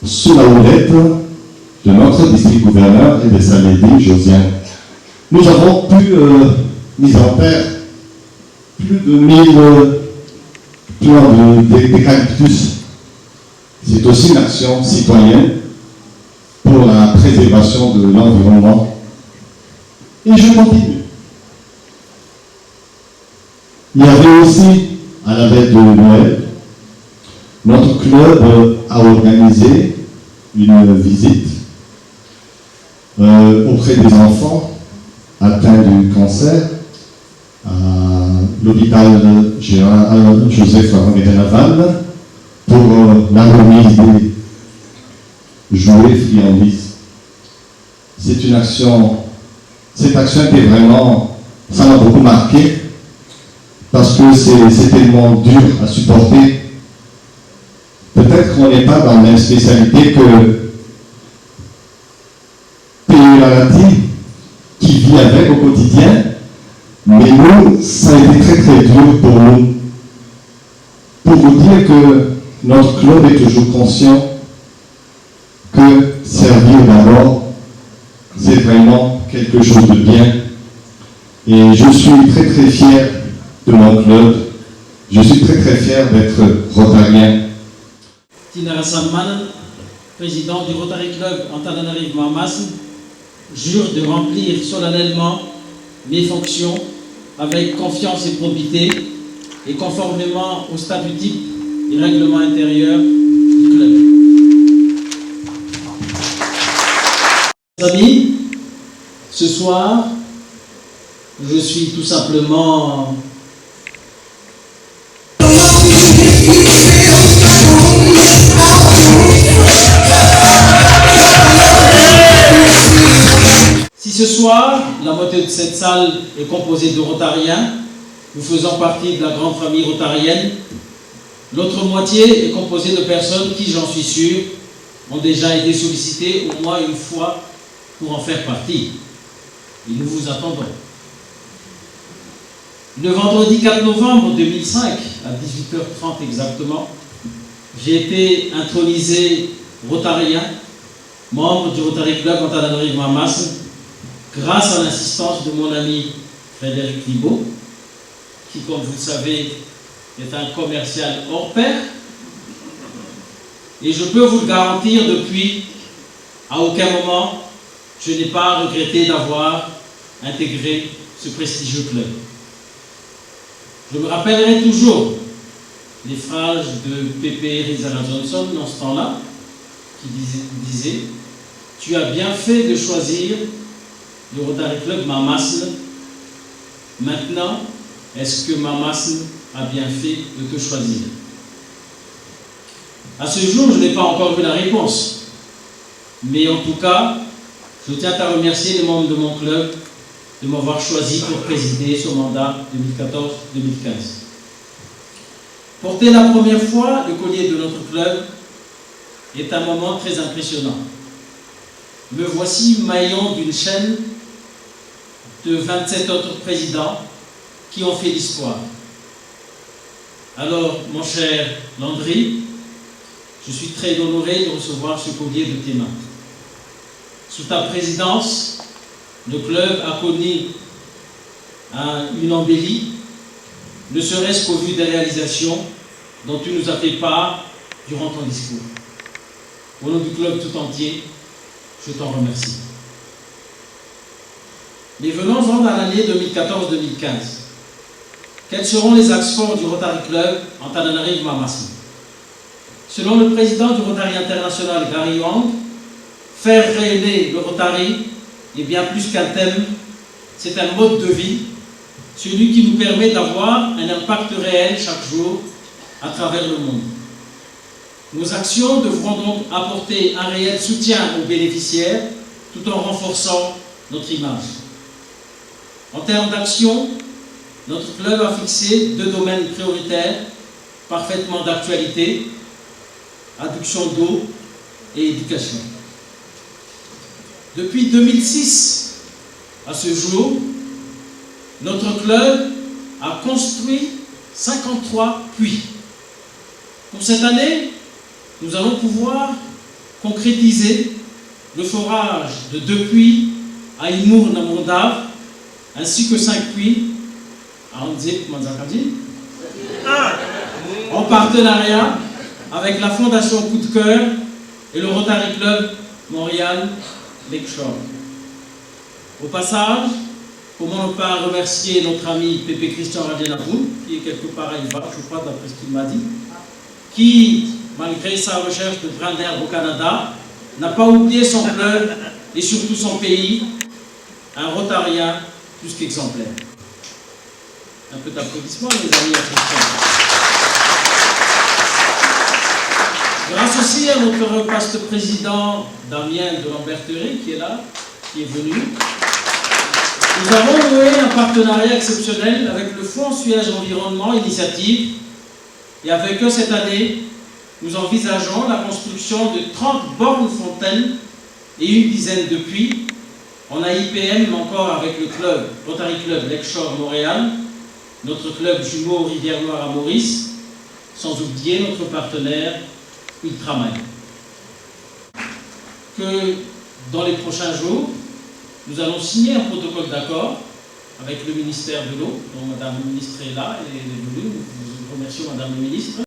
sous la houlette de notre district gouverneur et de sa lady Josiane. Nous avons pu mis en terre plus de 1000 plants d'eucalyptus. C'est aussi une action citoyenne pour la préservation de l'environnement. Et je continue. Il y avait aussi, à la veille de Noël, notre club a organisé une visite auprès des enfants atteints du cancer à l'hôpital Joseph Naval pour la remise des jouets friandises. C'est une action, cette action était vraiment, ça m'a beaucoup marqué parce que c'est tellement dur à supporter. Peut-être qu'on n'est pas dans la même spécialité que P.U.L.A.T. qui vit avec au quotidien, mais nous, ça a été très très dur pour nous. Pour vous dire que notre club est toujours conscient que servir d'abord, c'est vraiment quelque chose de bien. Et je suis très très fier de mon club. Je suis très très fier d'être rotarien. Tina Salman, président du Rotary Club Antananarivo-Mamasne, jure de remplir solennellement mes fonctions avec confiance et probité et conformément au statut type et règlement intérieur du club. Amis, ce soir, je suis tout simplement Si ce soir, la moitié de cette salle est composée de rotariens, nous faisons partie de la grande famille rotarienne, l'autre moitié est composée de personnes qui, j'en suis sûr, ont déjà été sollicitées au moins une fois pour en faire partie. Et nous vous attendons. Le vendredi 4 novembre 2005, à 18h30 exactement, j'ai été intronisé rotarien, membre du Rotary Club Antananarivo-Mamasne, grâce à l'assistance de mon ami Frédéric Libaud, qui, comme vous le savez, est un commercial hors pair. Et je peux vous le garantir, depuis, à aucun moment, je n'ai pas regretté d'avoir intégré ce prestigieux club. Je me rappellerai toujours les phrases de Pépé Rizara Johnson dans ce temps-là, qui disait « Tu as bien fait de choisir le Rotary Club Mamasne. Maintenant, est-ce que Mamasne a bien fait de te choisir ?» À ce jour, je n'ai pas encore eu la réponse. Mais en tout cas, je tiens à remercier les membres de mon club de m'avoir choisi pour présider ce mandat 2014-2015. Porter la première fois le collier de notre club est un moment très impressionnant. Me voici maillon d'une chaîne de 27 autres présidents qui ont fait l'histoire. Alors, mon cher Landry, je suis très honoré de recevoir ce collier de tes mains. Sous ta présidence, le club a connu une embellie, ne serait-ce qu'au vu des réalisations dont tu nous as fait part durant ton discours. Au nom du club tout entier, je t'en remercie. Mais venons-en à l'année 2014-2015. Quels seront les axes forts du Rotary Club Antananarivo-Mamasne? Selon le président du Rotary International, Gary Wang, faire rayonner le Rotary est bien plus qu'un thème, c'est un mode de vie, celui qui nous permet d'avoir un impact réel chaque jour à travers le monde. Nos actions devront donc apporter un réel soutien aux bénéficiaires tout en renforçant notre image. En termes d'action, notre club a fixé 2 domaines prioritaires parfaitement d'actualité: adduction d'eau et éducation. Depuis 2006 à ce jour, notre club a construit 53 puits. Pour cette année, nous allons pouvoir concrétiser le forage de 2 puits à Imour Namourdav, ainsi que 5 puits à Anzip Manzakadi, en partenariat avec la Fondation Coup de Cœur et le Rotary Club Montréal Lakeshore. Au passage, comment ne pas remercier notre ami Pépé Christian Radianabou, qui est quelque part à Ibar, je crois, d'après ce qu'il m'a dit, qui, malgré sa recherche de brin d'herbe au Canada, n'a pas oublié son club et surtout son pays, un rotarien plus qu'exemplaire. Un peu d'applaudissements, mes amis à Christian. Grâce aussi à notre pasteur président Damien de Lamberterie, qui est là, qui est venu, nous avons noué un partenariat exceptionnel avec le Fonds Suez Environnement Initiative, et avec eux cette année, nous envisageons la construction de 30 bornes fontaines et une dizaine de puits en AIPM, encore avec le club Rotary Club Lakeshore Montréal, notre club jumeau Rivière-Noire à Maurice, sans oublier notre partenaire Ultraman. Que dans les prochains jours, nous allons signer un protocole d'accord avec le ministère de l'eau, dont Madame la ministre est là, et nous remercions Madame la ministre.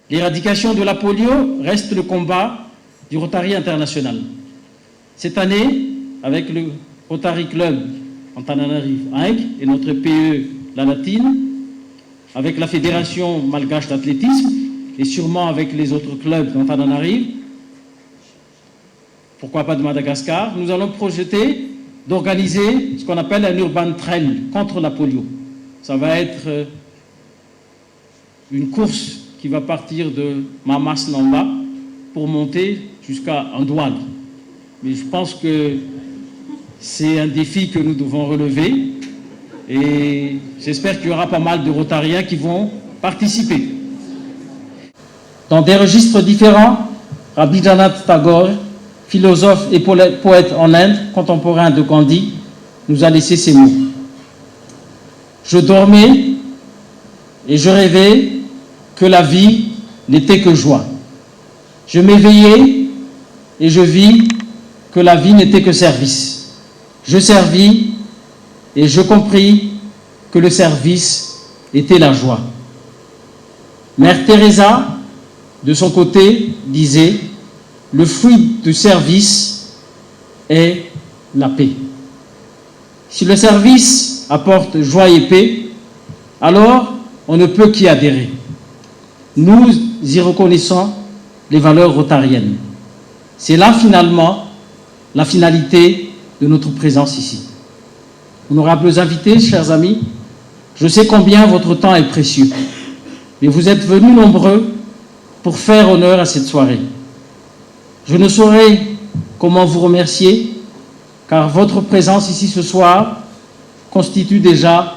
L'éradication de la polio reste le combat du Rotary international. Cette année, avec le Rotary Club Antananarive et notre PE La Latine, avec la Fédération Malgache d'Athlétisme et sûrement avec les autres clubs d'Antananarive, pourquoi pas de Madagascar, nous allons projeter d'organiser ce qu'on appelle un urban trail contre la polio. Ça va être une course qui va partir de Mamas Namba pour monter jusqu'à Andouane. Mais je pense que c'est un défi que nous devons relever et j'espère qu'il y aura pas mal de Rotariens qui vont participer. Dans des registres différents, Rabindranath Tagore, philosophe et poète en Inde, contemporain de Gandhi, nous a laissé ces mots. Je dormais et je rêvais que la vie n'était que joie. Je m'éveillais et je vis que la vie n'était que service. Je servis et je compris que le service était la joie. Mère Teresa, de son côté, disait « Le fruit du service est la paix ». Si le service apporte joie et paix, alors on ne peut qu'y adhérer. Nous y reconnaissons les valeurs rotariennes. C'est là finalement la finalité de notre présence ici. Honorables invités, chers amis, je sais combien votre temps est précieux, mais vous êtes venus nombreux pour faire honneur à cette soirée. Je ne saurais comment vous remercier, car votre présence ici ce soir constitue déjà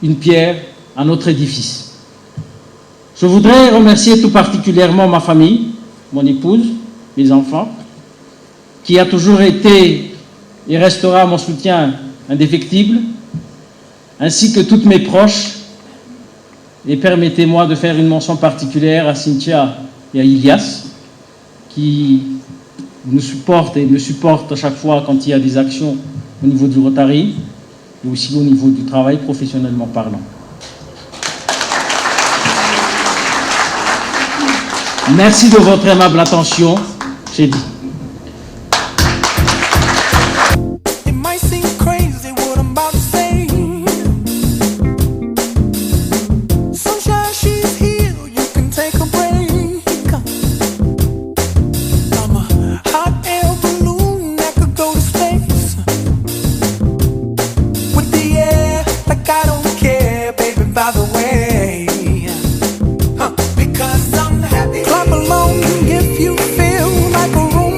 une pierre à notre édifice. Je voudrais remercier tout particulièrement ma famille, mon épouse, mes enfants, qui a toujours été et restera mon soutien indéfectible, ainsi que toutes mes proches. Et permettez-moi de faire une mention particulière à Cynthia et à Ilias, qui nous supportent et me supportent à chaque fois quand il y a des actions au niveau du Rotary, et aussi au niveau du travail professionnellement parlant. Merci de votre aimable attention. J'ai dit. Clap along if you feel like a room.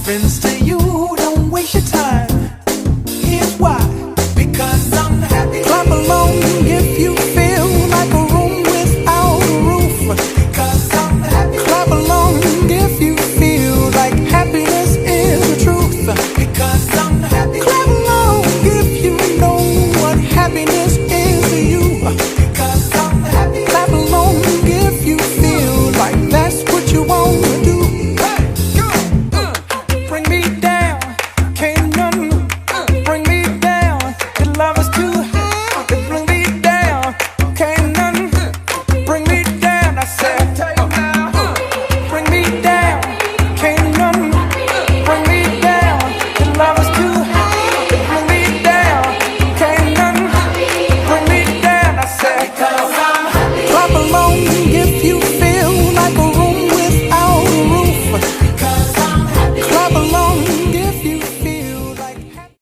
friends to you, don't waste your time.